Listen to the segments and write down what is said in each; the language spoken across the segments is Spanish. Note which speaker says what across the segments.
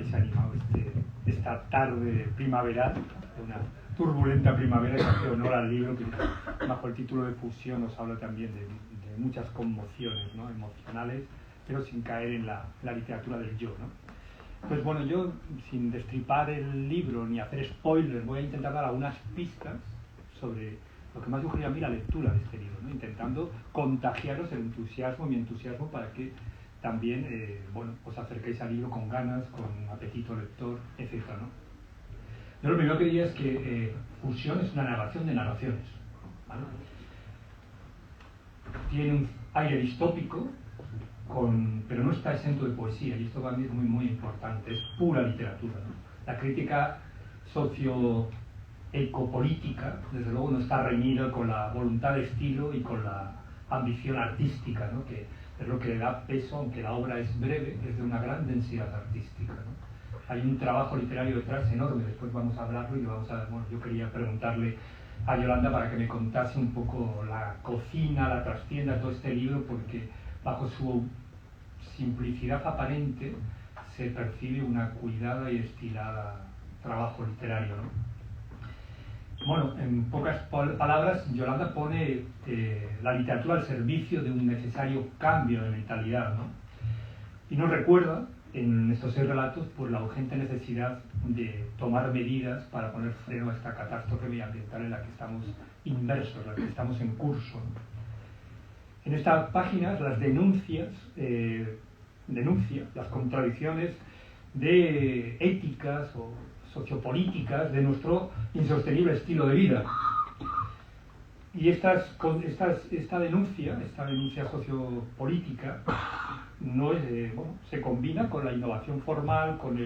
Speaker 1: habéis animado esta tarde primaveral, una turbulenta primavera que hace honor al libro, que bajo el título de Fusión nos habla también de muchas conmociones, ¿no?, emocionales, pero sin caer en la literatura del yo, ¿no? Pues bueno, yo, sin destripar el libro ni hacer spoilers, voy a intentar dar algunas pistas sobre lo que más sugería a mí la lectura de este libro, ¿no?, intentando contagiaros el entusiasmo, mi entusiasmo, para que también, bueno, os acerquéis al libro con ganas, con apetito lector, etc., ¿no? Yo lo primero que diría es que Fusión es una narración de narraciones, ¿vale? Tiene un aire distópico, pero no está exento de poesía, y esto para mí es muy, muy importante, es pura literatura, ¿no? La crítica socio-ecopolítica, desde luego, no está reñida con la voluntad de estilo y con la ambición artística, ¿no?, que es lo que le da peso, aunque la obra es breve, es de una gran densidad artística, ¿no? Hay un trabajo literario detrás enorme, después vamos a hablarlo y bueno, yo quería preguntarle a Yolanda para que me contase un poco la cocina, la trastienda de todo este libro, porque bajo su simplicidad aparente se percibe una cuidada y estilada trabajo literario, ¿no? Bueno, en pocas palabras, Yolanda pone la literatura al servicio de un necesario cambio de mentalidad, ¿no? Y nos recuerda en estos 6 relatos pues la urgente necesidad de tomar medidas para poner freno a esta catástrofe medioambiental en la que estamos inmersos, en la que estamos en curso, ¿no? En estas páginas las denuncia las contradicciones de éticas o sociopolíticas de nuestro insostenible estilo de vida. Y esta denuncia sociopolítica no es, bueno, se combina con la innovación formal, con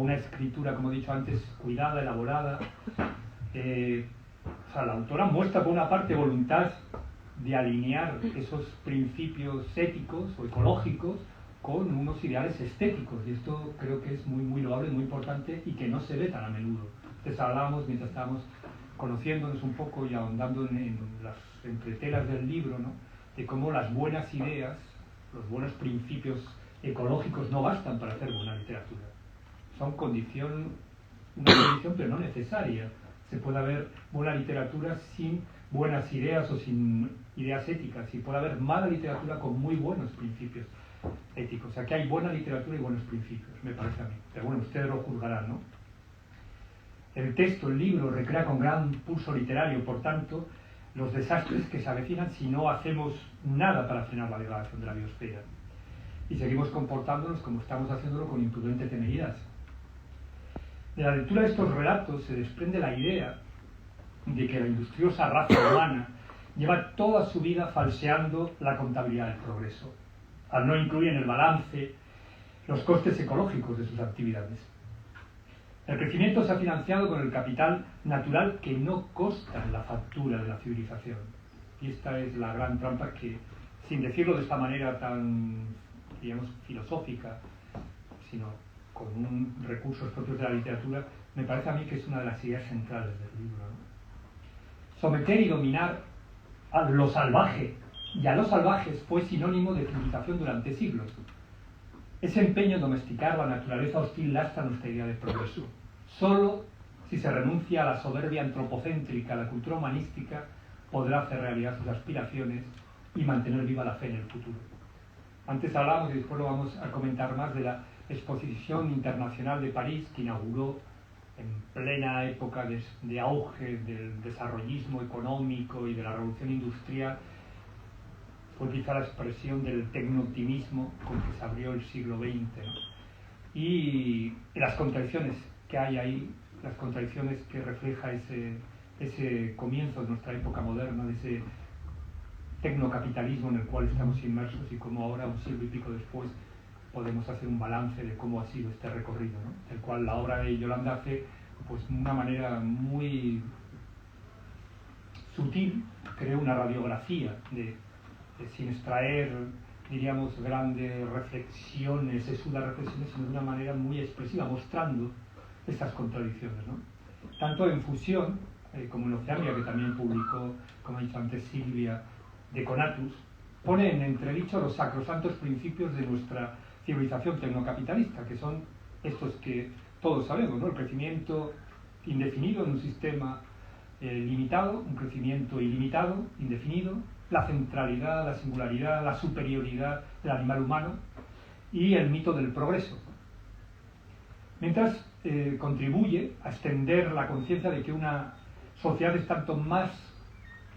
Speaker 1: una escritura, como he dicho antes, cuidada, elaborada. O sea, la autora muestra por una parte voluntad de alinear esos principios éticos o ecológicos con unos ideales estéticos, y esto creo que es muy, muy loable, muy importante, y que no se ve tan a menudo. Entonces hablábamos, mientras estábamos conociéndonos un poco y ahondando en las entretelas del libro, ¿no?, de cómo las buenas ideas, los buenos principios ecológicos no bastan para hacer buena literatura. Son una condición pero no necesaria. Se puede haber buena literatura sin buenas ideas o sin ideas éticas, y puede haber mala literatura con muy buenos principios éticos. O sea, que hay buena literatura y buenos principios, me parece a mí. Pero bueno, ustedes lo juzgarán, ¿no? El texto, el libro, recrea con gran pulso literario, por tanto, los desastres que se avecinan si no hacemos nada para frenar la degradación de la biosfera. Y seguimos comportándonos como estamos haciéndolo con imprudente temeridad. De la lectura de estos relatos se desprende la idea de que la industriosa raza humana lleva toda su vida falseando la contabilidad del progreso, al no incluir en el balance los costes ecológicos de sus actividades. El crecimiento se ha financiado con el capital natural que no consta en la factura de la civilización. Y esta es la gran trampa que, sin decirlo de esta manera tan, digamos, filosófica, sino con recursos propios de la literatura, me parece a mí que es una de las ideas centrales del libro, ¿no? Someter y dominar a lo salvaje y a los salvajes fue sinónimo de civilización durante siglos. Ese empeño en domesticar la naturaleza hostil lastra nuestra idea de progreso. Solo si se renuncia a la soberbia antropocéntrica, la cultura humanística podrá hacer realidad sus aspiraciones y mantener viva la fe en el futuro. Antes hablábamos, y después lo vamos a comentar más, de la Exposición Internacional de París, que inauguró en plena época de auge del desarrollismo económico y de la revolución industrial. Fue quizá la expresión del tecno-optimismo con que se abrió el siglo XX, ¿no? Y las contradicciones que hay ahí, las contradicciones que refleja ese comienzo de nuestra época moderna, de ese tecnocapitalismo en el cual estamos inmersos, y cómo ahora, un siglo y pico después, podemos hacer un balance de cómo ha sido este recorrido, ¿no?, el cual la obra de Yolanda hace pues de una manera muy sutil, crea una radiografía sin extraer, diríamos, grandes reflexiones, sesudas reflexiones, sino de una manera muy expresiva, mostrando estas contradicciones, ¿no? Tanto en Fusión como en Oceania, que también publicó, como ha dicho antes Silvia, de Conatus, pone en entredicho los sacrosantos principios de nuestra civilización tecnocapitalista, que son estos que todos sabemos, ¿no? El crecimiento indefinido en un sistema limitado, un crecimiento ilimitado, indefinido, la centralidad, la singularidad, la superioridad del animal humano y el mito del progreso. Mientras contribuye a extender la conciencia de que una sociedad es tanto más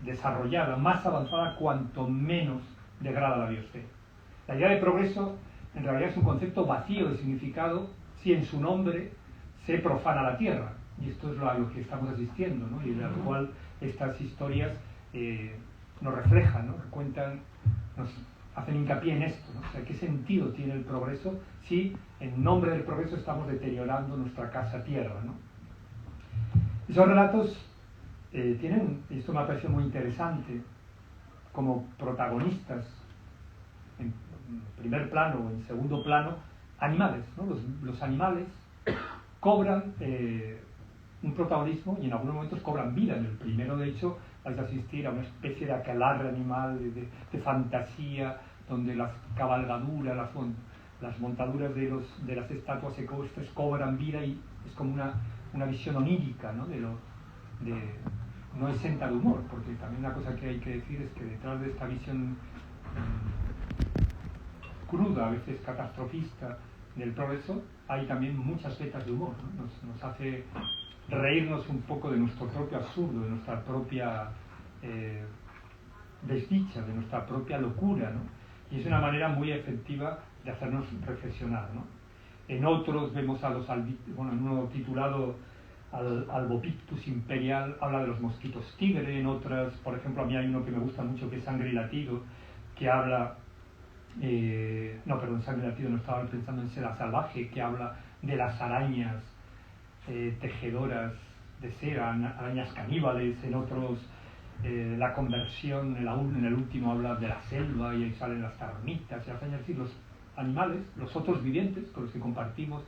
Speaker 1: desarrollada, más avanzada, cuanto menos degrada la biosfera. La idea de progreso en realidad es un concepto vacío de significado si en su nombre se profana la tierra. Y esto es a lo que estamos asistiendo, ¿no? Y de lo cual estas historias nos reflejan, ¿no? Cuentan, nos hacen hincapié en esto, ¿no? O sea, ¿qué sentido tiene el progreso si en nombre del progreso estamos deteriorando nuestra casa tierra, ¿no? Esos relatos tienen, y esto me ha parecido muy interesante, como protagonistas en primer plano o en segundo plano, animales, ¿no? Los animales cobran un protagonismo y en algunos momentos cobran vida. En el primero, de hecho, vais a asistir a una especie de aquelarre animal, de fantasía, donde las cabalgaduras, las montaduras de las estatuas ecuestres cobran vida y es como una visión onírica, ¿no? No exenta de humor, porque también una cosa que hay que decir es que detrás de esta visión cruda, a veces catastrofista, del progreso, hay también muchas vetas de humor, ¿no? Nos hace reírnos un poco de nuestro propio absurdo, de nuestra propia desdicha, de nuestra propia locura, ¿no? Y es una manera muy efectiva de hacernos reflexionar, ¿no? En otros vemos a los en uno titulado Albopictus imperial, habla de los mosquitos tigre. En otras, por ejemplo, a mí hay uno que me gusta mucho que es Sangre y Latido, que habla Sangre y Latido no, estaba pensando en Seda Salvaje, que habla de las arañas tejedoras de cera, arañas caníbales. En otros la conversión, en el último habla de la selva y ahí salen las termitas y las arañas. Es decir, los animales, los otros vivientes con los que compartimos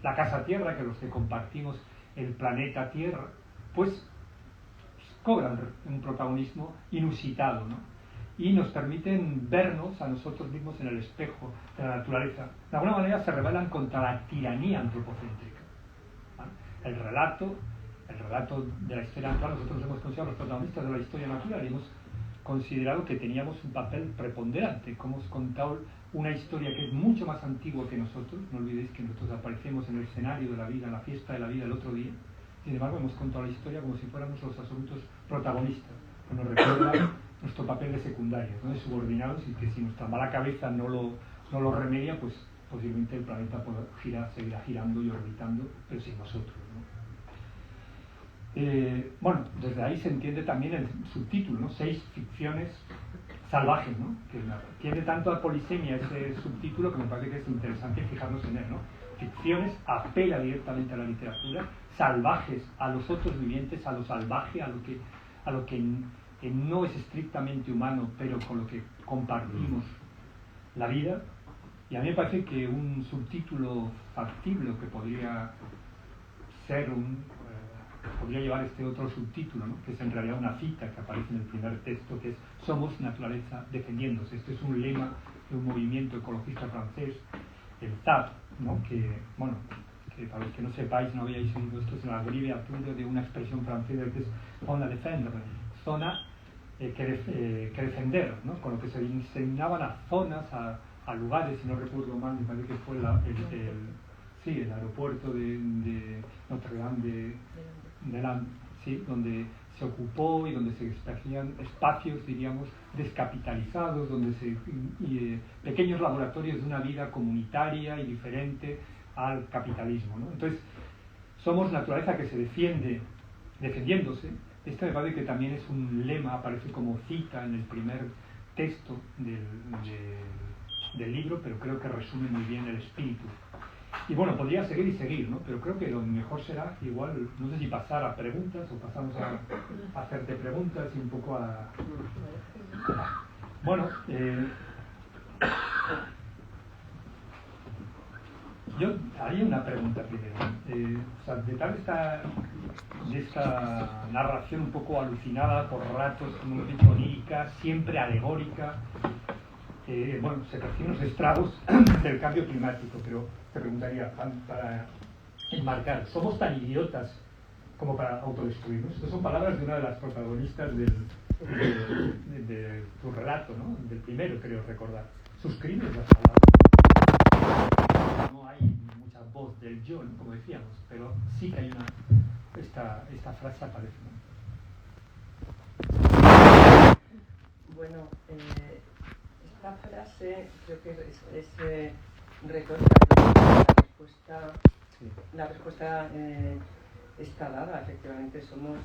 Speaker 1: la casa tierra, que los que compartimos el planeta Tierra, pues cobran un protagonismo inusitado, ¿no? Y nos permiten vernos a nosotros mismos en el espejo de la naturaleza. De alguna manera se rebelan contra la tiranía antropocéntrica, ¿vale? El relato de la historia natural, nosotros hemos considerado los protagonistas de la historia natural y hemos considerado que teníamos un papel preponderante, como hemos contado una historia que es mucho más antigua que nosotros. No olvidéis que nosotros aparecemos en el escenario de la vida, en la fiesta de la vida el otro día. Sin embargo, hemos contado la historia como si fuéramos los absolutos protagonistas, que nos recuerda nuestro papel de secundarios, ¿no? De subordinados, y que si nuestra mala cabeza no lo remedia, pues posiblemente el planeta seguirá girando y orbitando, pero sin nosotros, ¿no? Desde ahí se entiende también el subtítulo, ¿no? 6 ficciones salvajes, ¿no? Que tiene tanto a polisemia ese subtítulo que me parece que es interesante fijarnos en él, ¿no? Ficciones apela directamente a la literatura, salvajes a los otros vivientes, a lo salvaje, a lo que no es estrictamente humano, pero con lo que compartimos la vida. Y a mí me parece que un subtítulo factible que podría ser podría llevar este otro subtítulo, ¿no? Que es en realidad una cita que aparece en el primer texto, que es "Somos naturaleza defendiéndose". Este es un lema de un movimiento ecologista francés, el TAP, ¿no? Que para los que no sepáis, no habíais oído esto, es una abreviatura de una expresión francesa que es "zona défendre", zona que defender, ¿no? Con lo que se designaban a zonas, a lugares, si no recuerdo mal, me parece que fue el aeropuerto de Notre Dame de Landes, ¿sí? Donde se ocupó y donde se hacían espacios, diríamos, descapitalizados, donde pequeños laboratorios de una vida comunitaria y diferente al capitalismo, ¿no? Entonces, somos naturaleza que se defiende defendiéndose. Este me parece que también es un lema, aparece como cita en el primer texto del libro, pero creo que resume muy bien el espíritu. Y bueno, podría seguir y seguir, ¿no? Pero creo que lo mejor será igual, no sé si pasar a preguntas o pasamos a hacerte preguntas y un poco a... Bueno, yo haría una pregunta primero. O sea, de esta narración un poco alucinada por ratos, como hemos dicho, onírica, siempre alegórica, bueno, se perciben los estragos del cambio climático, pero te preguntaría, para enmarcar, ¿somos tan idiotas como para autodestruirnos? Estas son palabras de una de las protagonistas de tu relato, ¿no? Del primero, creo recordar. Suscribes las palabras. No hay mucha voz del yo, ¿no? Como decíamos, pero sí que hay esta frase aparece, ¿no?
Speaker 2: Bueno, esta frase creo que recoge la respuesta está dada. Efectivamente somos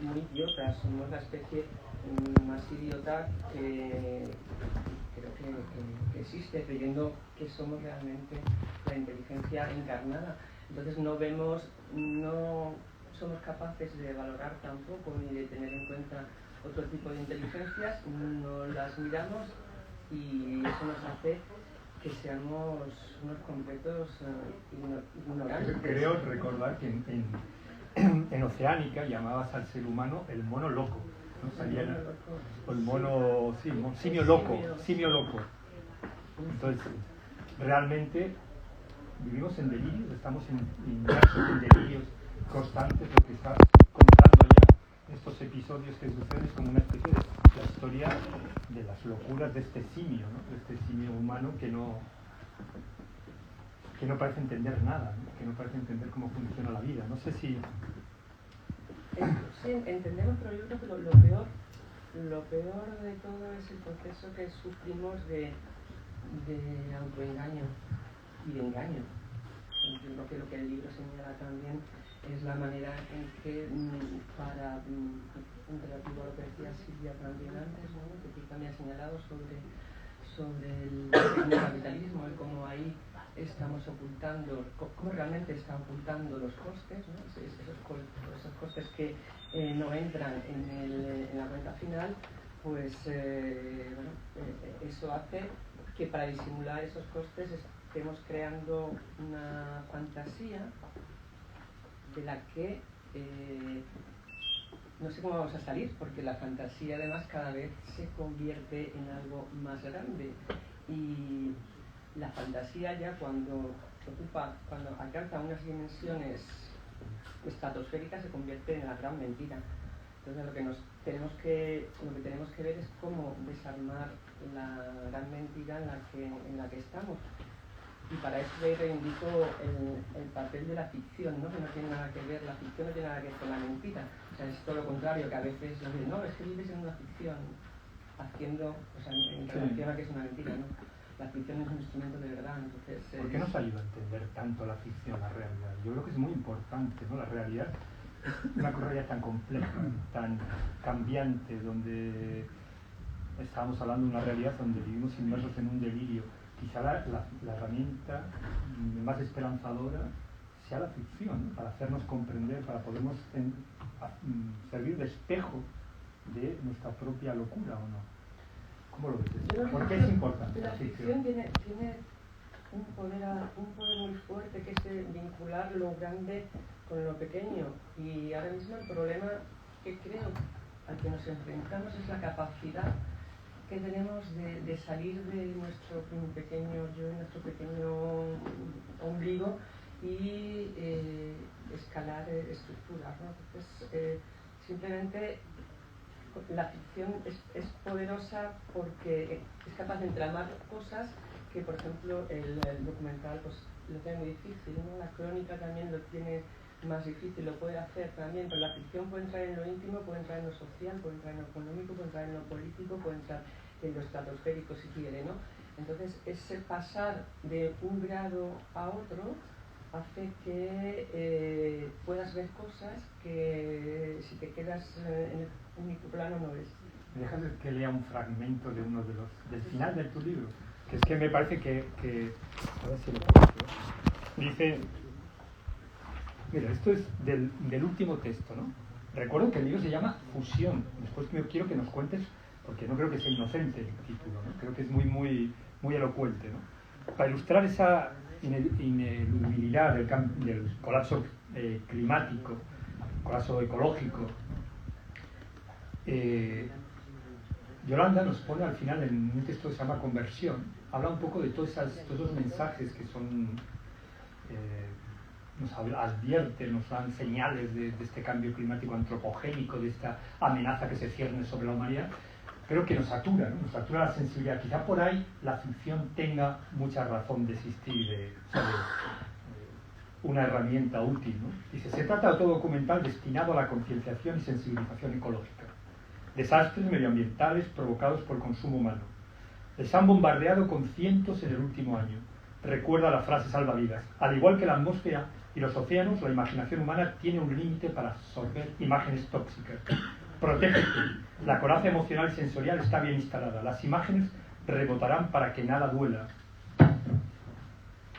Speaker 2: muy idiotas, somos la especie más idiota que creo que existe, creyendo que somos realmente la inteligencia encarnada. Entonces no somos capaces de valorar tampoco ni de tener en cuenta otro tipo de inteligencias, no las miramos y eso nos hace que seamos unos completos ignorantes.
Speaker 1: Creo recordar que en Oceánica llamabas al ser humano el mono loco, ¿no? Salía el mono, sí, simio loco. Entonces, realmente vivimos en delirios, estamos inmersos en delirios constantes. Lo que estás contando ya, estos episodios que suceden, es como una especie de la historia de las locuras de este simio, ¿no? De este simio humano que no parece entender nada, ¿no? Que no parece entender cómo funciona la vida. No sé si...
Speaker 2: Sí, entendemos, pero yo creo que lo peor de todo es el proceso que sufrimos de autoengaño y de engaño. Entiendo que lo que el libro señala también es la manera en que, en relativo a lo que decía Silvia también antes, ¿no? Que tú también has señalado sobre el capitalismo, y cómo ahí estamos ocultando, cómo realmente está ocultando los costes, ¿no? Esos costes que no entran en la cuenta final, pues eso hace que para disimular esos costes estemos creando una fantasía de la que no sé cómo vamos a salir, porque la fantasía además cada vez se convierte en algo más grande, y la fantasía ya cuando alcanza unas dimensiones estratosféricas se convierte en la gran mentira. Entonces lo que tenemos que ver es cómo desarmar la gran mentira en la que estamos. Y para eso reivindico el papel de la ficción, ¿no? Que no tiene nada que ver, la ficción no tiene nada que ver con la mentira. O sea, es todo lo contrario, que a veces nos dicen, no, es que vives en una ficción, en relación a que es una mentira, ¿no? La ficción es un instrumento de verdad, entonces...
Speaker 1: ¿Por qué nos ayuda a entender tanto la ficción, la realidad? Yo creo que es muy importante, ¿no? La realidad es una cosa ya tan compleja, tan cambiante, donde estábamos hablando de una realidad donde vivimos inmersos en un delirio. Quizá la herramienta más esperanzadora sea la ficción, ¿no? Para hacernos comprender, para podernos servir de espejo de nuestra propia locura, ¿o no? ¿Cómo lo ves? ¿Por qué es importante
Speaker 2: la ficción? Tiene un poder muy fuerte, que es vincular lo grande con lo pequeño, y ahora mismo el problema que creo al que nos enfrentamos es la capacidad que tenemos de salir de nuestro pequeño yo, nuestro pequeño ombligo, y escalar estructuras, ¿no? Entonces, simplemente la ficción es poderosa porque es capaz de entramar cosas que, por ejemplo, el documental pues lo tiene muy difícil, ¿no? La crónica también lo tiene más difícil, lo puede hacer también, pero la ficción puede entrar en lo íntimo, puede entrar en lo social, puede entrar en lo económico, puede entrar en lo político, puede entrar en lo estratosférico si quiere, ¿no? Entonces, ese pasar de un grado a otro hace que puedas ver cosas que si te quedas en el único plano no ves.
Speaker 1: ¿Me dejas que lea un fragmento de uno de del final de tu libro? Que es que me parece que a ver si lo puedo hacer. Dice, mira, esto es del último texto, ¿no? Recuerdo que el libro se llama Fusión. Después quiero que nos cuentes, porque no creo que sea inocente el título, ¿no? Creo que es muy elocuente, ¿no? Para ilustrar esa ineludibilidad del colapso climático, colapso ecológico, Yolanda nos pone al final en un texto que se llama Conversión, habla un poco de todos los mensajes que son, nos advierten, nos dan señales de este cambio climático antropogénico, de esta amenaza que se cierne sobre la humanidad, pero que nos satura, ¿no? Nos satura la sensibilidad. Quizá por ahí la ficción tenga mucha razón de existir, de una herramienta útil, ¿no? Dice, se trata de todo documental destinado a la concienciación y sensibilización ecológica. Desastres medioambientales provocados por el consumo humano. Les han bombardeado con cientos en el último año. Recuerda la frase salvavidas. Al igual que la atmósfera y los océanos, la imaginación humana tiene un límite para absorber imágenes tóxicas. Protégete. La coraza emocional y sensorial está bien instalada. Las imágenes rebotarán para que nada duela.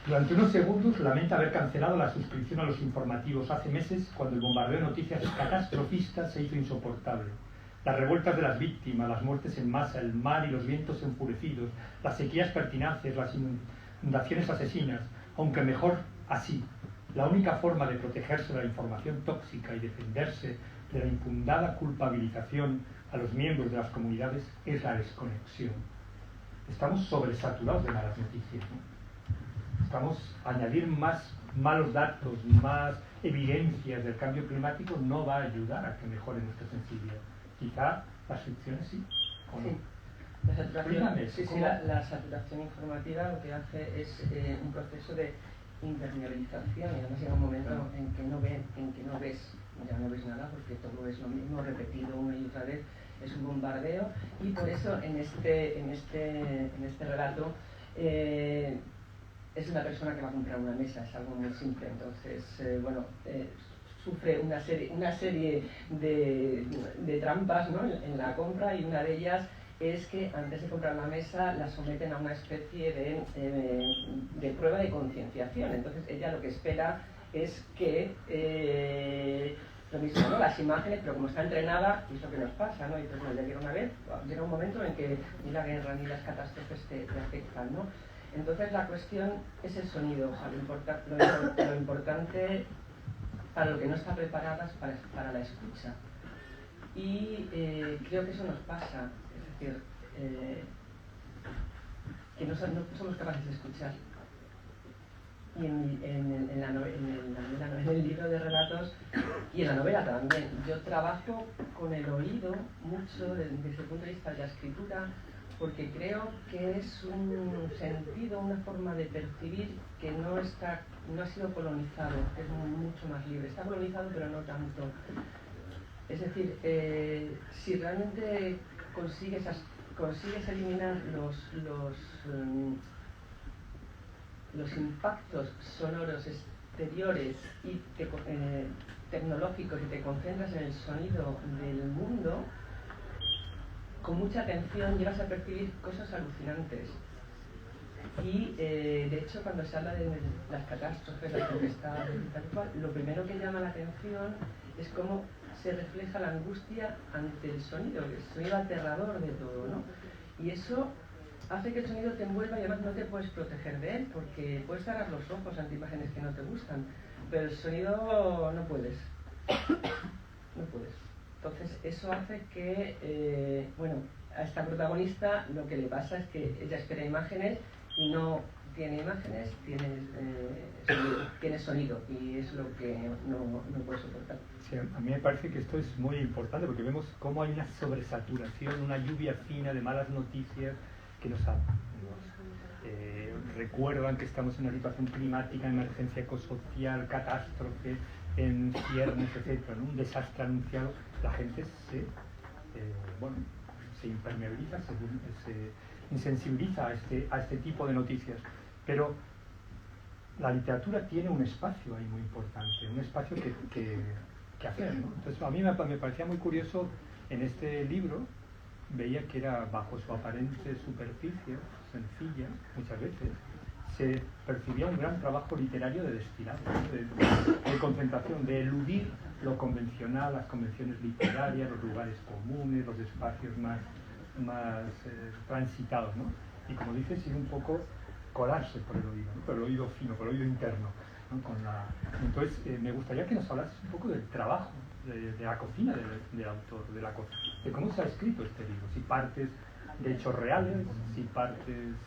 Speaker 1: Durante unos segundos lamenta haber cancelado la suscripción a los informativos hace meses, cuando el bombardeo de noticias catastrofistas se hizo insoportable. Las revueltas de las víctimas, las muertes en masa, el mar y los vientos enfurecidos, las sequías pertinaces, las inundaciones asesinas, aunque mejor así. La única forma de protegerse de la información tóxica y defenderse de la infundada culpabilización a los miembros de las comunidades es la desconexión. Estamos sobresaturados de malas noticias, ¿no? Estamos a añadir más malos datos, más evidencias del cambio climático no va a ayudar a que mejore nuestra sensibilidad. Quizá las ficciones sí, ¿o no?
Speaker 2: Sí. La saturación informativa lo que hace es un proceso de impermeabilización, y además llega un momento en que no ves, ya no ves nada, porque todo es lo mismo, repetido una y otra vez, es un bombardeo, y por eso en este relato es una persona que va a comprar una mesa, es algo muy simple, entonces sufre una serie de trampas, ¿no?, en la compra, y una de ellas es que antes de comprar la mesa la someten a una especie de prueba de concienciación. Entonces ella lo que espera es que lo mismo, ¿no?, las imágenes, pero como está entrenada, y es lo que nos pasa, ¿no? Y entonces, bueno, ya llega un momento en que ni la guerra ni las catástrofes te afectan, ¿no? Entonces la cuestión es el sonido, o sea, lo importante para lo que no está preparada es para la escucha. Y creo que eso nos pasa, es decir, que no somos capaces de escuchar. Y en el libro de relatos y en la novela también, yo trabajo con el oído mucho desde el punto de vista de la escritura, porque creo que es un sentido, una forma de percibir que no ha sido colonizado, que es mucho más libre. Está colonizado, pero no tanto. Es decir, si realmente consigues eliminar los impactos sonoros exteriores y tecnológicos, y te concentras en el sonido del mundo, con mucha atención llegas a percibir cosas alucinantes. Y de hecho, cuando se habla de las catástrofes, las tempestades y tal cual, lo primero que llama la atención es cómo se refleja la angustia ante el sonido aterrador de todo, ¿no? Y eso hace que el sonido te envuelva, y además no te puedes proteger de él, porque puedes cerrar los ojos ante imágenes que no te gustan, pero el sonido no puedes. No puedes. Entonces eso hace que, a esta protagonista lo que le pasa es que ella espera imágenes y no tiene imágenes, tiene sonido, y es lo que no puede soportar.
Speaker 1: Sí, a mí me parece que esto es muy importante, porque vemos cómo hay una sobresaturación, una lluvia fina de malas noticias que nos recuerdan que estamos en una situación climática, emergencia ecosocial, catástrofe, en ciernes, etcétera, ¿no? Un desastre anunciado. La gente se impermeabiliza, se insensibiliza a este tipo de noticias. Pero la literatura tiene un espacio ahí muy importante, un espacio que hacer, ¿no? Entonces a mí me parecía muy curioso en este libro, veía que era bajo su aparente superficie, sencilla, muchas veces, se percibía un gran trabajo literario de destilado, ¿no? de concentración, de eludir lo convencional, las convenciones literarias, los lugares comunes, los espacios más transitados, ¿no? Y como dices, ir un poco colarse por el oído, ¿no? Por el oído fino, por el oído interno, ¿no? Entonces, me gustaría que nos hablases un poco del trabajo, de la cocina del autor, de cómo se ha escrito este libro, si partes de hechos reales,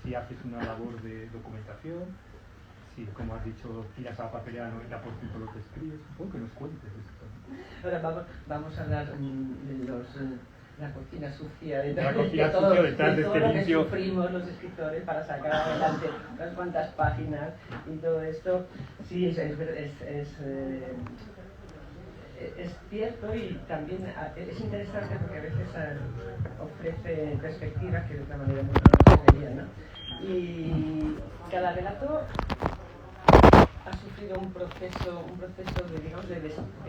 Speaker 1: si haces una labor de documentación, si, como has dicho, tiras a la papelera y por todo lo que escribes, un poco que nos cuentes esto.
Speaker 2: Ahora vamos a hablar de la cocina sucia, de
Speaker 1: todo
Speaker 2: lo que
Speaker 1: limpio.
Speaker 2: Sufrimos los escritores para sacar adelante unas cuantas páginas y todo esto. Sí, es cierto, y también es interesante porque a veces ofrece perspectivas que de otra manera no se verían, ¿no? Y cada relato ha sufrido un proceso de, digamos, de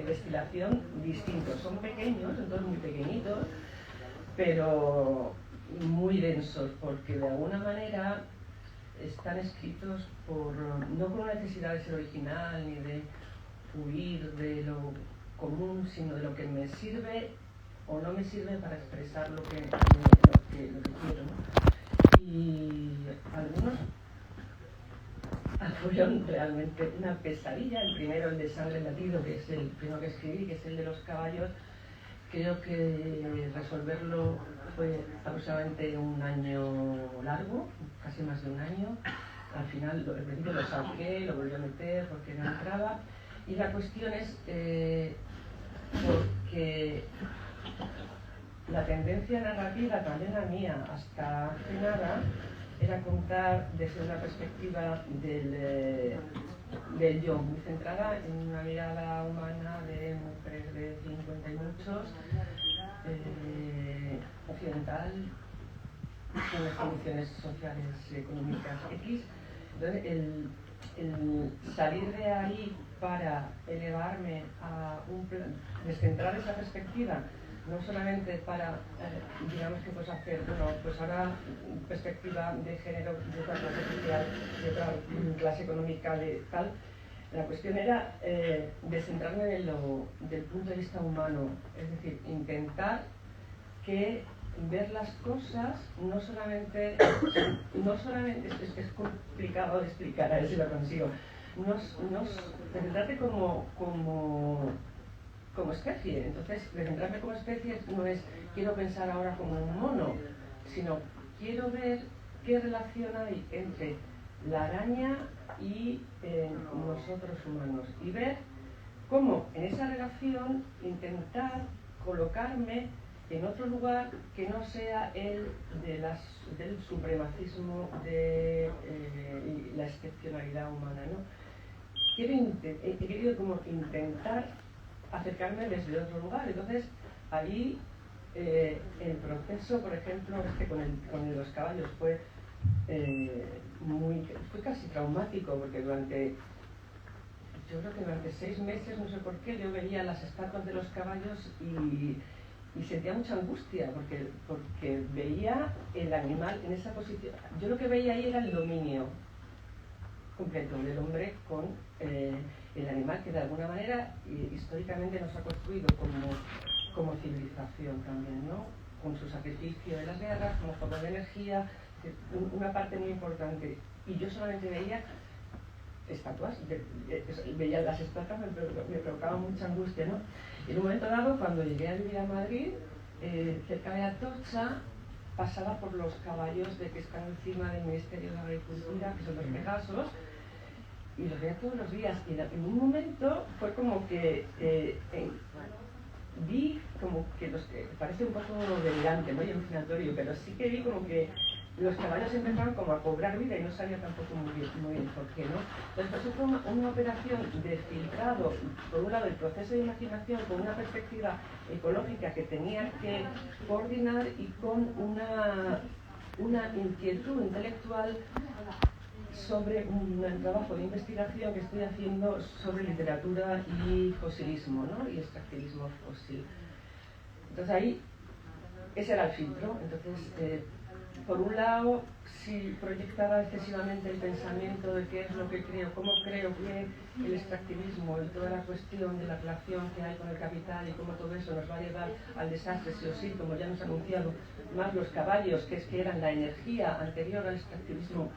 Speaker 2: destilación distinto. Son pequeños, entonces muy pequeñitos, pero muy densos, porque de alguna manera están escritos no por una necesidad de ser original ni de huir de lo común, sino de lo que me sirve o no me sirve para expresar lo que quiero, ¿no? Y algunos fueron realmente una pesadilla. El primero, el de Sangre Latido, que es el primero que escribí, que es el de los caballos. Creo que resolverlo fue aproximadamente un año largo, casi más de un año. Al final lo saqué, lo volví a meter porque no entraba. Y la cuestión es porque la tendencia narrativa, también la mía, hasta hace nada, era contar desde una perspectiva del yo, muy centrada en una mirada humana de mujeres de 50 y muchos, occidental, con las condiciones sociales y económicas X. Entonces, el salir de ahí para elevarme a un plan, descentrar esa perspectiva, no solamente para, digamos que pues hacer, bueno, pues ahora perspectiva de género, de otra clase social, de otra clase económica, de tal. La cuestión era descentrarme del punto de vista humano, es decir, intentar que ver las cosas no solamente es complicado de explicar, a ver si lo consigo, centrarte como especie. Entonces, centrarme como especie no es quiero pensar ahora como un mono, sino quiero ver qué relación hay entre la araña y nosotros humanos, y ver cómo en esa relación intentar colocarme en otro lugar que no sea el del supremacismo y la excepcionalidad humana, ¿no? He querido como intentar acercarme desde otro lugar. Entonces, allí el proceso, por ejemplo, con los caballos fue casi traumático, porque yo creo que durante 6 meses, no sé por qué, yo veía las estatuas de los caballos y sentía mucha angustia, porque veía el animal en esa posición. Yo lo que veía ahí era el dominio completo del hombre con el animal, que de alguna manera históricamente nos ha construido como civilización también, ¿no? Con su sacrificio de las guerras, con los fondos de energía, una parte muy importante. Y yo solamente veía estatuas, veía las estatuas, me provocaba mucha angustia, ¿no? Y en un momento dado, cuando llegué a vivir a Madrid, cerca de Atocha, pasaba por los caballos que están encima del Ministerio de Agricultura, que son los Pegasos, y los veía todos los días. Y en un momento fue como que vi como que parece un poco delirante, ¿no? Y alucinatorio, pero sí que vi como que los caballos empezaron como a cobrar vida y no sabía tampoco muy bien por qué, ¿no? Entonces fue una operación de filtrado, por un lado el proceso de imaginación con una perspectiva ecológica que tenía que coordinar y con una inquietud intelectual sobre un trabajo de investigación que estoy haciendo sobre literatura y fosilismo, ¿no? Y extractivismo fósil. Entonces ahí, ese era el filtro. Entonces, por un lado, si proyectaba excesivamente el pensamiento de qué es lo que creo, cómo creo que el extractivismo y toda la cuestión de la relación que hay con el capital y cómo todo eso nos va a llevar al desastre, sí o sí, como ya nos ha anunciado, más los caballos, que eran la energía anterior al extractivismo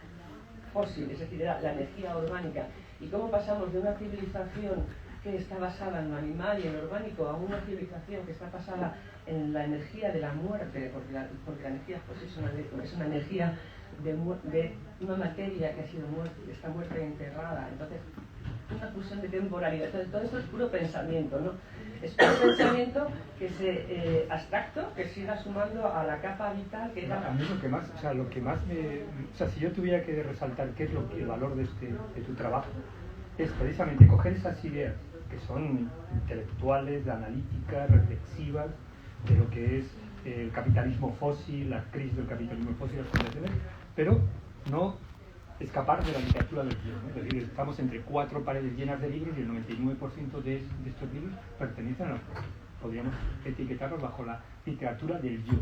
Speaker 2: fósil, es decir, era la energía orgánica, y cómo pasamos de una civilización que está basada en lo animal y en lo orgánico a una civilización que está basada en la energía de la muerte, porque la energía pues es una energía de una materia que ha sido muerta, está muerta y enterrada. Entonces, una fusión de temporalidad. Entonces, todo esto es puro pensamiento, ¿no? Es puro pensamiento que se abstracto, que siga sumando a la capa vital que
Speaker 1: a mí lo que más me... O sea, si yo tuviera que resaltar qué es el valor de tu trabajo, es precisamente coger esas ideas que son intelectuales, analíticas, reflexivas, de lo que es el capitalismo fósil, la crisis del capitalismo fósil, las fundaciones, pero no escapar de la literatura del guión, ¿no? Es decir, estamos entre 4 paredes llenas de libros y el 99% de estos libros pertenecen a lo que podríamos etiquetarlos bajo la literatura del yo.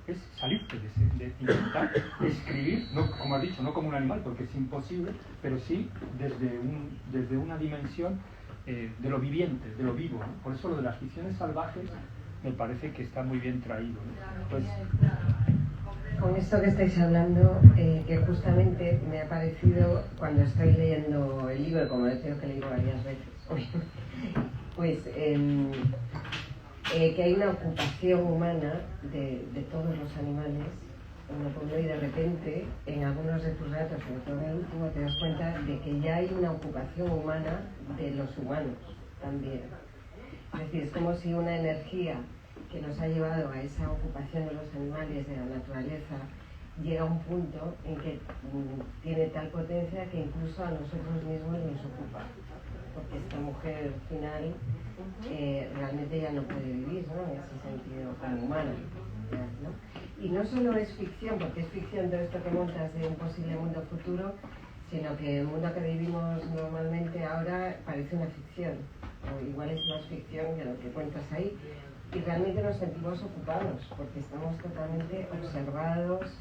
Speaker 1: Es salirte de intentar escribir, no, como has dicho, no como un animal, porque es imposible, pero sí desde una dimensión de lo viviente, de lo vivo, ¿no? Por eso lo de las ficciones salvajes me parece que está muy bien traído, ¿no? Pues,
Speaker 3: con esto que estáis hablando, que justamente me ha parecido cuando estoy leyendo el libro, como he dicho que leído varias veces, pues que hay una ocupación humana de todos los animales, y de repente en algunos de tus relatos, sobre todo en el último, te das cuenta de que ya hay una ocupación humana de los humanos también. Es decir, es como si una energía que nos ha llevado a esa ocupación de los animales, de la naturaleza, llega a un punto en que tiene tal potencia que incluso a nosotros mismos nos ocupa. Porque esta mujer final realmente ya no puede vivir, ¿no? En ese sentido, como humana, ¿no? Y no solo es ficción, porque es ficción todo esto que montas de un posible mundo futuro, sino que el mundo que vivimos normalmente ahora parece una ficción, o igual es más ficción que lo que cuentas ahí, y realmente nos sentimos ocupados, porque estamos totalmente observados,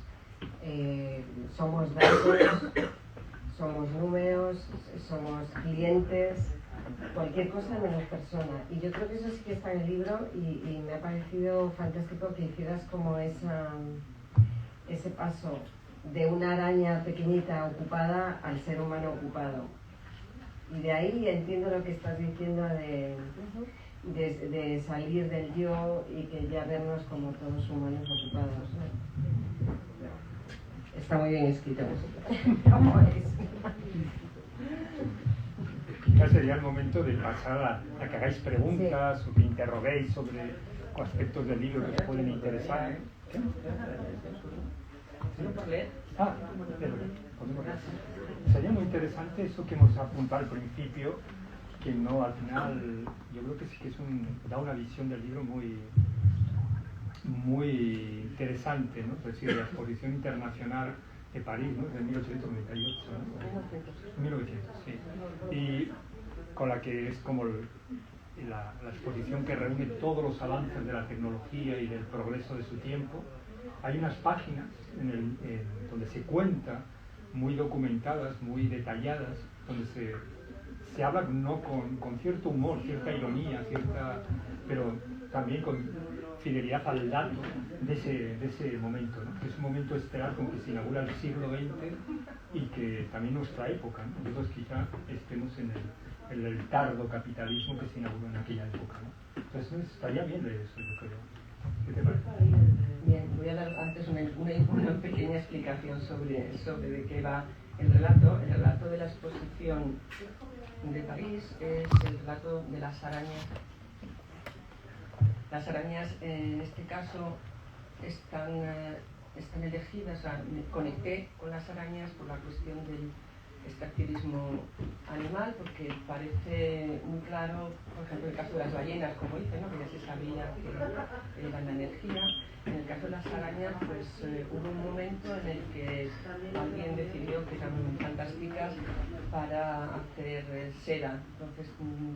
Speaker 3: somos datos, somos números, somos clientes, cualquier cosa menos persona. Y yo creo que eso sí que está en el libro y me ha parecido fantástico que hicieras como ese paso de una araña pequeñita ocupada al ser humano ocupado. Y de ahí entiendo lo que estás diciendo de salir del yo y que ya vernos como todos humanos ocupados, ¿no? Está muy bien escrito eso. ¿Cómo es?
Speaker 1: Quizás sería el momento de pasar a que hagáis preguntas, sí, o que interroguéis sobre aspectos del libro que os pueden interesar. ¿Sí? Sería muy interesante eso que hemos apuntado al principio, que no, al final, yo creo que sí que da una visión del libro muy interesante, ¿no? Es decir, la exposición internacional de París, ¿no? De 1898, ¿no? 1900, sí. Y con la que es como la exposición que reúne todos los avances de la tecnología y del progreso de su tiempo. Hay unas páginas donde se cuenta, muy documentadas, muy detalladas, donde se habla no con cierto humor, cierta ironía, pero también con fidelidad al dato de ese momento, ¿no? Que es un momento estelar con que se inaugura el siglo XX y que también nuestra época, ¿no? Nosotros quizá estemos en el tardo capitalismo que se inauguró en aquella época, ¿no? Entonces estaría bien de eso, yo creo. ¿Qué te parece?
Speaker 2: Bien, voy a dar antes una pequeña explicación sobre de qué va el relato. El relato de la exposición de París es el relato de las arañas. Las arañas, en este caso, están elegidas, o sea, me conecté con las arañas por la cuestión del extractivismo animal, porque parece muy claro, por ejemplo, el caso de las ballenas, como dice, ¿no? Que ya se sabía que era la energía. En el caso de las arañas, pues hubo un momento en el que alguien decidió que eran fantásticas para hacer seda. Entonces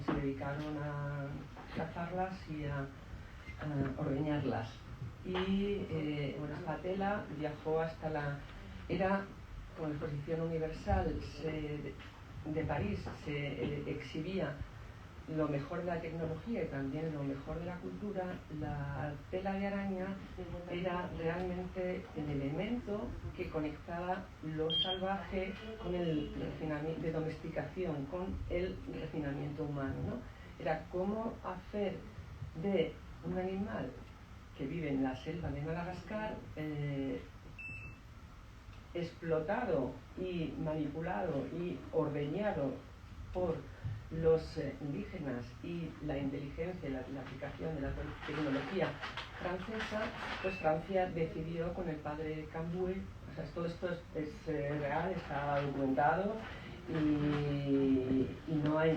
Speaker 2: se dedicaron a cazarlas y a ordeñarlas. Y esta tela viajó hasta con la exposición universal de París, se exhibía lo mejor de la tecnología y también lo mejor de la cultura, la tela de araña era realmente el elemento que conectaba lo salvaje con el refinamiento de domesticación, con el refinamiento humano, ¿no? Era cómo hacer de un animal que vive en la selva de Madagascar, explotado y manipulado y ordeñado por los indígenas y la inteligencia y la aplicación de la tecnología francesa, pues Francia decidió con el padre Cambouis, o sea, todo esto es real, está documentado y no hay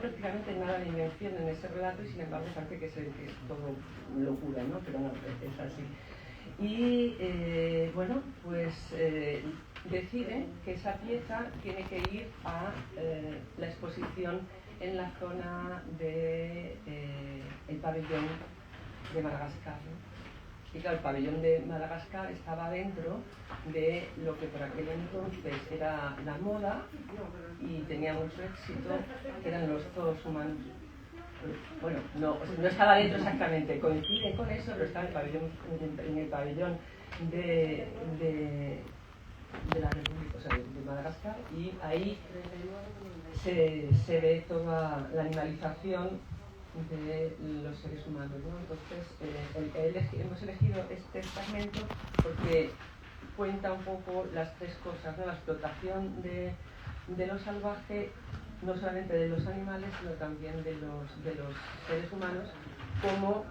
Speaker 2: prácticamente nada de invención en ese relato, y sin embargo parece que es todo locura, ¿no? Pero no, es así. Y bueno, pues decide que esa pieza tiene que ir a la exposición en la zona de el pabellón de Madagascar, ¿no? Y claro, el pabellón de Madagascar estaba dentro de lo que por aquel entonces era la moda y tenía mucho éxito, que eran los toros humanos. Bueno, no estaba dentro exactamente, coincide con eso, pero está en el pabellón de la República, o sea, de Madagascar, y ahí se ve toda la animalización de los seres humanos, ¿no? Entonces, hemos elegido este fragmento porque cuenta un poco las tres cosas, ¿no? La explotación de lo salvaje, no solamente de los animales, sino también de los seres humanos, como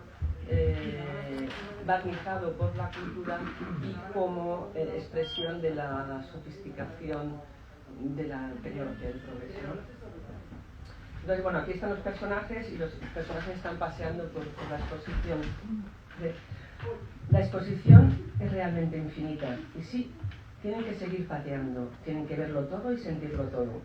Speaker 2: barnizado por la cultura y como expresión de la sofisticación de la tecnología del progreso, ¿no? Entonces, bueno, aquí están los personajes y los personajes están paseando por la exposición. La exposición es realmente infinita y sí, tienen que seguir pateando, tienen que verlo todo y sentirlo todo.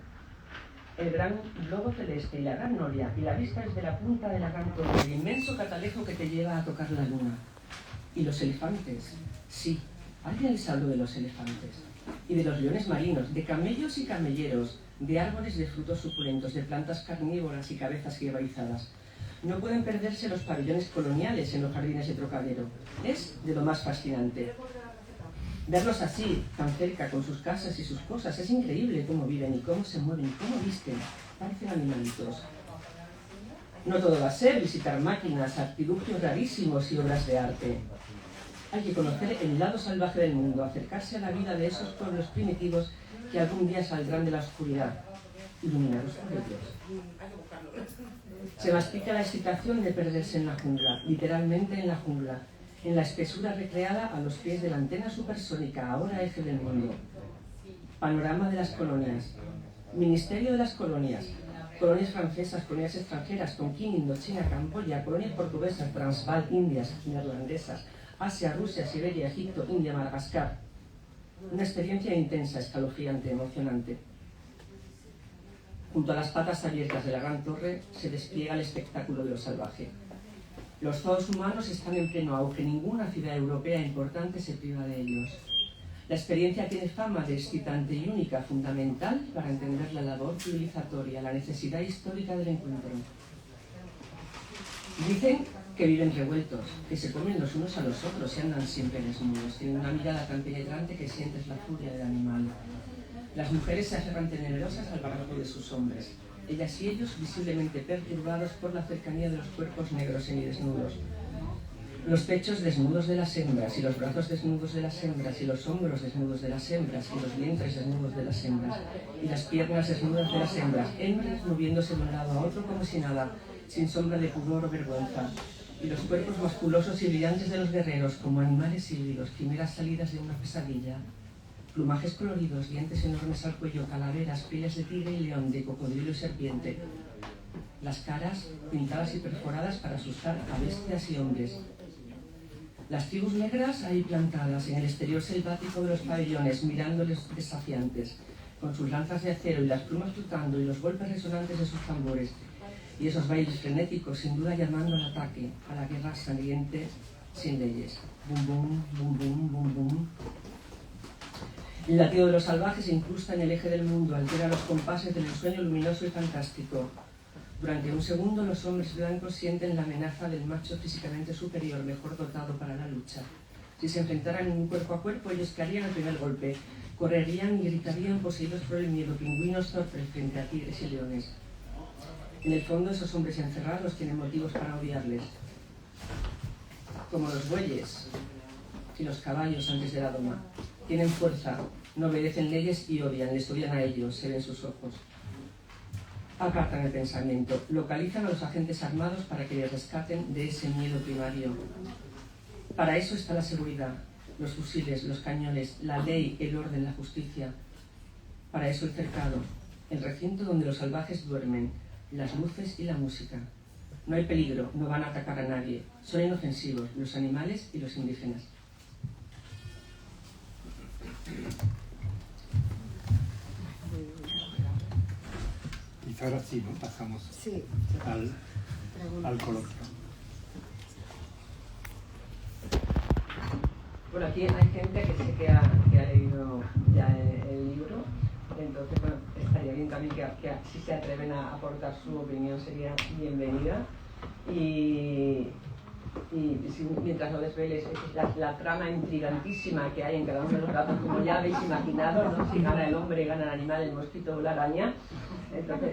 Speaker 2: El gran globo celeste y la gran noria, y la vista desde la punta de la gran torre, el inmenso catalejo que te lleva a tocar la luna. Y los elefantes, sí, alguien les habló de los elefantes, y de los leones marinos, de camellos y camelleros, de árboles de frutos suculentos, de plantas carnívoras y cabezas guebarizadas. No pueden perderse los pabellones coloniales en los jardines de Trocadero. Es de lo más fascinante. Verlos así, tan cerca, con sus casas y sus cosas, es increíble cómo viven y cómo se mueven y cómo visten. Parecen animalitos. No todo va a ser visitar máquinas, artilugios rarísimos y obras de arte. Hay que conocer el lado salvaje del mundo, acercarse a la vida de esos pueblos primitivos que algún día saldrán de la oscuridad, iluminados por ellos. Se mastica la excitación de perderse en la jungla, literalmente en la jungla, en la espesura recreada a los pies de la antena supersónica, ahora eje del mundo. Panorama de las colonias. Ministerio de las colonias. Colonias francesas, colonias extranjeras, Tonkin, Indochina, Camboya, colonias portuguesas, Transvaal, Indias, neerlandesas, Asia, Rusia, Siberia, Egipto, India, Madagascar. Una experiencia intensa, escalofriante, emocionante. Junto a las patas abiertas de la gran torre se despliega el espectáculo de lo salvaje. Los zoos humanos están en pleno auge, ninguna ciudad europea importante se priva de ellos. La experiencia tiene fama de excitante y única, fundamental para entender la labor civilizatoria, la necesidad histórica del encuentro. Dicen que viven revueltos, que se comen los unos a los otros y andan siempre desnudos. Tienen una mirada tan penetrante que sientes la furia del animal. Las mujeres se aferran tenerosas al barroco de sus hombres, ellas y ellos visiblemente perturbados por la cercanía de los cuerpos negros semidesnudos. Los pechos desnudos de las hembras, y los brazos desnudos de las hembras, y los hombros desnudos de las hembras, y los vientres desnudos de las hembras, y las piernas desnudas de las hembras moviéndose de un lado a otro como si nada, sin sombra de pudor o vergüenza, y los cuerpos musculosos y brillantes de los guerreros como animales híbridos, quimeras salidas de una pesadilla. Plumajes coloridos, dientes enormes al cuello, calaveras, pieles de tigre y león, de cocodrilo y serpiente. Las caras pintadas y perforadas para asustar a bestias y hombres. Las tribus negras ahí plantadas en el exterior selvático de los pabellones, mirándoles desafiantes, con sus lanzas de acero y las plumas flotando y los golpes resonantes de sus tambores, y esos bailes frenéticos, sin duda llamando al ataque, a la guerra sangriente sin leyes. Bum bum, bum bum, bum bum. El latido de los salvajes se incrusta en el eje del mundo, altera los compases del ensueño luminoso y fantástico. Durante un segundo los hombres blancos sienten la amenaza del macho físicamente superior, mejor dotado para la lucha. Si se enfrentaran en un cuerpo a cuerpo, ellos caerían al primer golpe, correrían y gritarían poseídos por el miedo, pingüinos torpes frente a tigres y leones. En el fondo, esos hombres encerrados tienen motivos para odiarles. Como los bueyes y los caballos antes de la doma. Tienen fuerza, no obedecen leyes y odian, les odian a ellos, se ven sus ojos. Apartan el pensamiento, localizan a los agentes armados para que les rescaten de ese miedo primario. Para eso está la seguridad, los fusiles, los cañones, la ley, el orden, la justicia. Para eso el cercado, el recinto donde los salvajes duermen, las luces y la música. No hay peligro, no van a atacar a nadie, son inofensivos los animales y los indígenas.
Speaker 1: Y ahora sí, ¿no? Pasamos al coloquio.
Speaker 3: Bueno, aquí hay gente que sé que ha leído ya el libro, entonces bueno, estaría bien también que si se atreven a aportar su opinión sería bienvenida. Y si, mientras lo desveles, la trama intrigantísima que hay en cada uno de los relatos, como ya habéis imaginado, ¿no? Si gana el hombre, gana el animal, el mosquito o la araña, entonces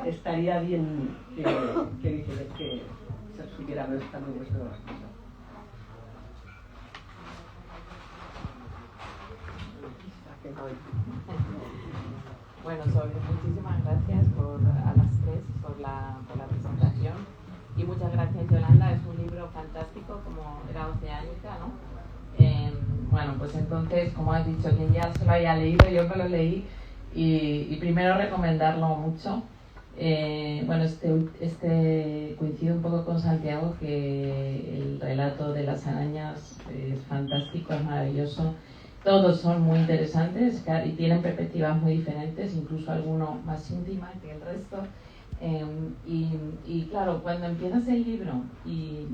Speaker 3: estaría bien que supiéramos también vuestro aspecto.
Speaker 4: Bueno, muchísimas gracias a las tres por la presentación y muchas gracias, Yolanda. Es un libro fantástico, como era Oceánica, ¿no? Bueno, pues entonces, como has dicho, quien ya se lo haya leído, yo me lo leí y primero recomendarlo mucho. Bueno, coincido un poco con Santiago, que el relato de las arañas es fantástico, es maravilloso. Todos son muy interesantes y tienen perspectivas muy diferentes, incluso alguno más íntima que el resto. Y claro, cuando empiezas el libro y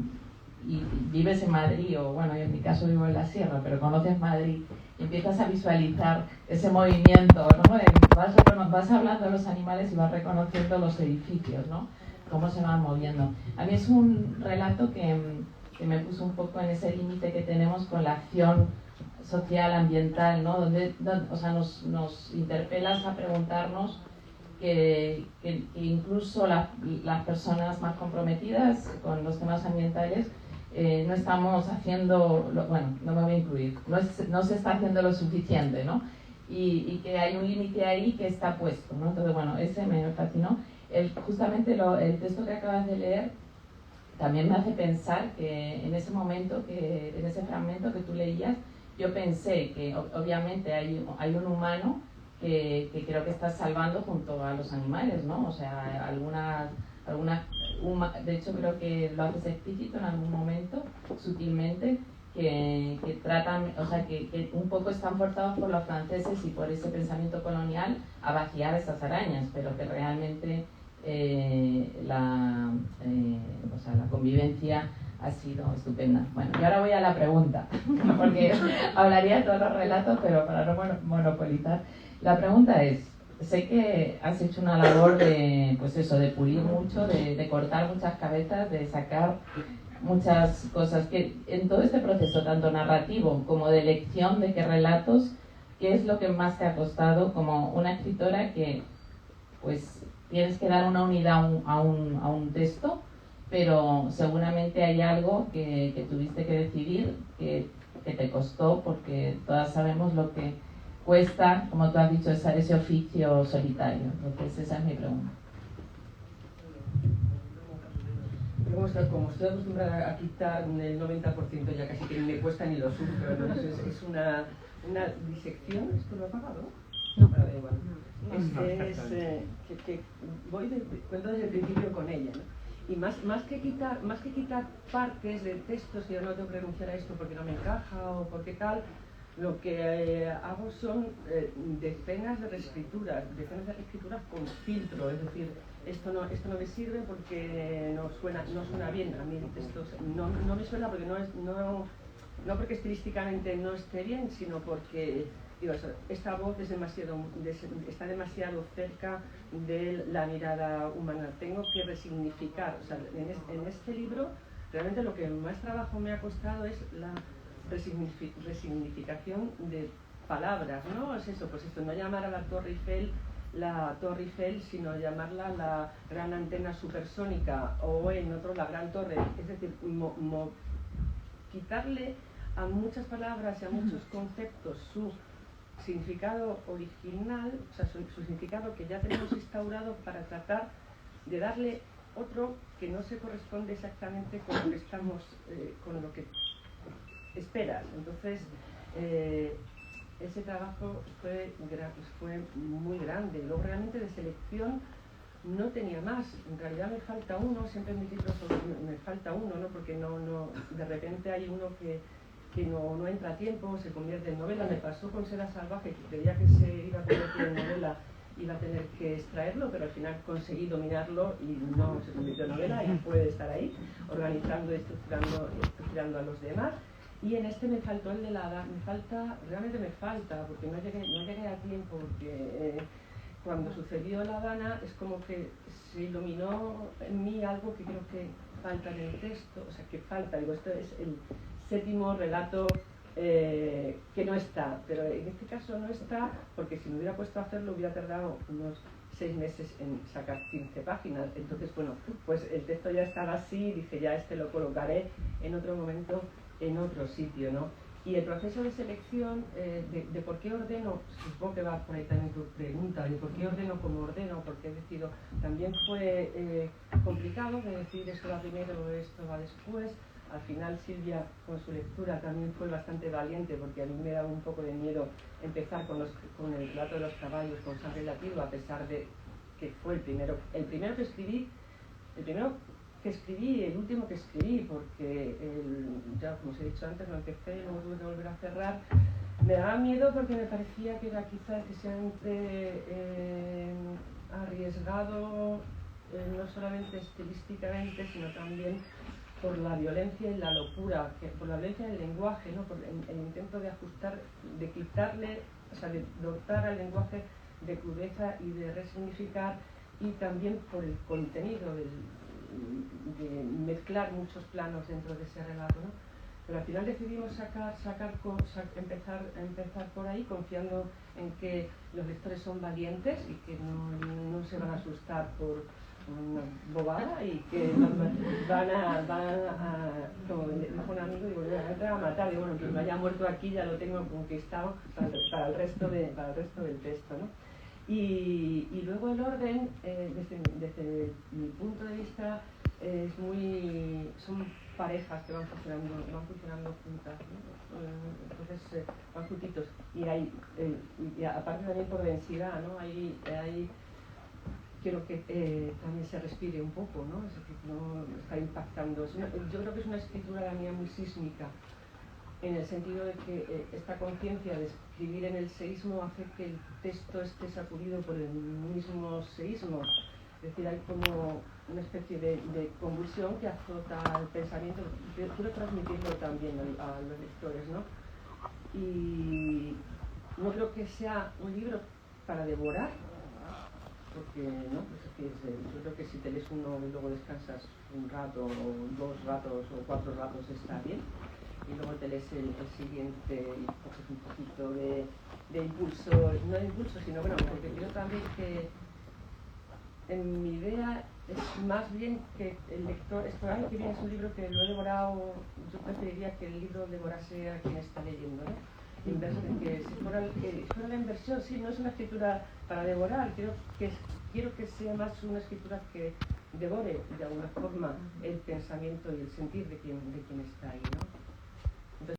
Speaker 4: vives en Madrid, o bueno, en mi caso vivo en la sierra, pero conoces Madrid, y empiezas a visualizar ese movimiento, ¿no? Vas hablando de los animales y vas reconociendo los edificios, ¿no? Cómo se van moviendo. A mí es un relato que me puso un poco en ese límite que tenemos con la acción social, ambiental, ¿no? Donde o sea, nos interpelas a preguntarnos que incluso las personas más comprometidas con los temas ambientales no estamos haciendo, bueno, no me voy a incluir, no se está haciendo lo suficiente, ¿no? Y que hay un límite ahí que está puesto, ¿no? Entonces, bueno, ese me fascinó. Justamente el texto que acabas de leer también me hace pensar que en ese momento, en ese fragmento que tú leías, yo pensé que obviamente hay un humano que creo que está salvando junto a los animales, ¿no? O sea, de hecho creo que lo haces explícito en algún momento, sutilmente, que tratan, o sea, que un poco están forzados por los franceses y por ese pensamiento colonial a vaciar esas arañas, pero que realmente la convivencia ha sido estupenda. Bueno, y ahora voy a la pregunta, porque hablaría de todos los relatos, pero para no monopolizar. La pregunta es, sé que has hecho una labor de pulir mucho, de cortar muchas cabezas, de sacar muchas cosas, que en todo este proceso, tanto narrativo como de elección de qué relatos, ¿qué es lo que más te ha costado como una escritora que pues tienes que dar una unidad a un texto, pero seguramente hay algo que tuviste que decidir que te costó, porque todas sabemos lo que cuesta, como tú has dicho, ese oficio solitario? Entonces esa es mi pregunta.
Speaker 2: Como estoy acostumbrada a quitar el 90%, ya casi que me cuesta ni lo sufro, ¿no? Es una disección. ¿Esto lo he apagado? No. Bueno, da igual. Cuento desde el principio con ella, ¿no? Y más que quitar partes del texto, si yo no tengo que renunciar a esto porque no me encaja o porque tal, lo que hago son decenas de reescrituras con filtro, es decir, esto no me sirve porque no suena bien a mí el texto, no me suena porque no porque estilísticamente no esté bien, sino porque digo eso, esta voz es está demasiado cerca de la mirada humana. Tengo que resignificar, o sea, en este libro realmente lo que más trabajo me ha costado es la resignificación de palabras, ¿no? Es eso, pues esto, no llamar a la Torre Eiffel, sino llamarla la gran antena supersónica, o en otro la gran torre, es decir, quitarle a muchas palabras y a muchos conceptos su significado original, o sea, su significado que ya tenemos instaurado, para tratar de darle otro que no se corresponde exactamente con lo que estamos, con lo que esperas. Entonces, ese trabajo fue muy grande. Luego realmente de selección no tenía más. En realidad me falta uno, siempre en mis libros me falta uno, ¿no? Porque de repente hay uno que no entra a tiempo, se convierte en novela. Me pasó con Seda Salvaje, que creía que se iba a convertir en novela, iba a tener que extraerlo, pero al final conseguí dominarlo y no se convirtió en novela y puede estar ahí, organizando y estructurando a los demás. Y en este me faltó el de la Hada, realmente me falta, porque no llegué a tiempo, porque cuando sucedió La Habana es como que se iluminó en mí algo que creo que falta en el texto, o sea, que falta, digo, esto es el 7º relato que no está, pero en este caso no está, porque si me hubiera puesto a hacerlo hubiera tardado unos 6 meses en sacar 15 páginas, entonces bueno, pues el texto ya estaba así, dije ya lo colocaré en otro momento, en otro sitio, ¿no? Y el proceso de selección, de por qué ordeno, supongo que va por ahí también tu pregunta, de por qué ordeno como ordeno, porque he decidido, también fue complicado de decir esto va primero o esto va después. Al final Silvia con su lectura también fue bastante valiente, porque a mí me daba un poco de miedo empezar con el relato de los caballos, con sangre y latido, a pesar de que fue el primero que escribí, el último que escribí, porque ya como os he dicho antes, lo empecé y luego tuve que volver a cerrar. Me daba miedo porque me parecía que era quizás excesivamente arriesgado, no solamente estilísticamente, sino también por la violencia y la locura, por la violencia del lenguaje, ¿no? Por el intento de ajustar, de quitarle, o sea, de dotar al lenguaje de crudeza y de resignificar, y también por el contenido de mezclar muchos planos dentro de ese relato, ¿no? Pero al final decidimos empezar por ahí, confiando en que los lectores son valientes y que no se van a asustar por una bobada, y que van a como dijo un amigo, digo, van a matar, y bueno, que no haya muerto aquí ya lo tengo conquistado para el resto del texto, ¿no? Y luego el orden, desde mi punto de vista, son parejas que van funcionando juntas, ¿no? Entonces van juntitos, y aparte también por densidad, ¿no? Quiero que también se respire un poco, ¿no? Es decir, no está impactando. Yo creo que es una escritura la mía muy sísmica, en el sentido de que esta conciencia de escribir en el seísmo hace que el texto esté sacudido por el mismo seísmo. Es decir, hay como una especie de convulsión que azota el pensamiento. Quiero transmitirlo también a los lectores, ¿no? Y no creo que sea un libro para devorar, porque no, yo creo que si te lees uno y luego descansas un rato, o 2 ratos, o 4 ratos está bien, y luego te lees el siguiente y coges un poquito de impulso, no de impulso, sino bueno, porque creo también que en mi idea es más bien que el lector, que bien es un libro que lo he devorado, yo preferiría que el libro devorase a quien está leyendo, ¿no? En vez de que si fuera la inversión, sí, no es una escritura para devorar, quiero que sea más una escritura que devore de alguna forma el pensamiento y el sentir de quien está ahí, ¿no?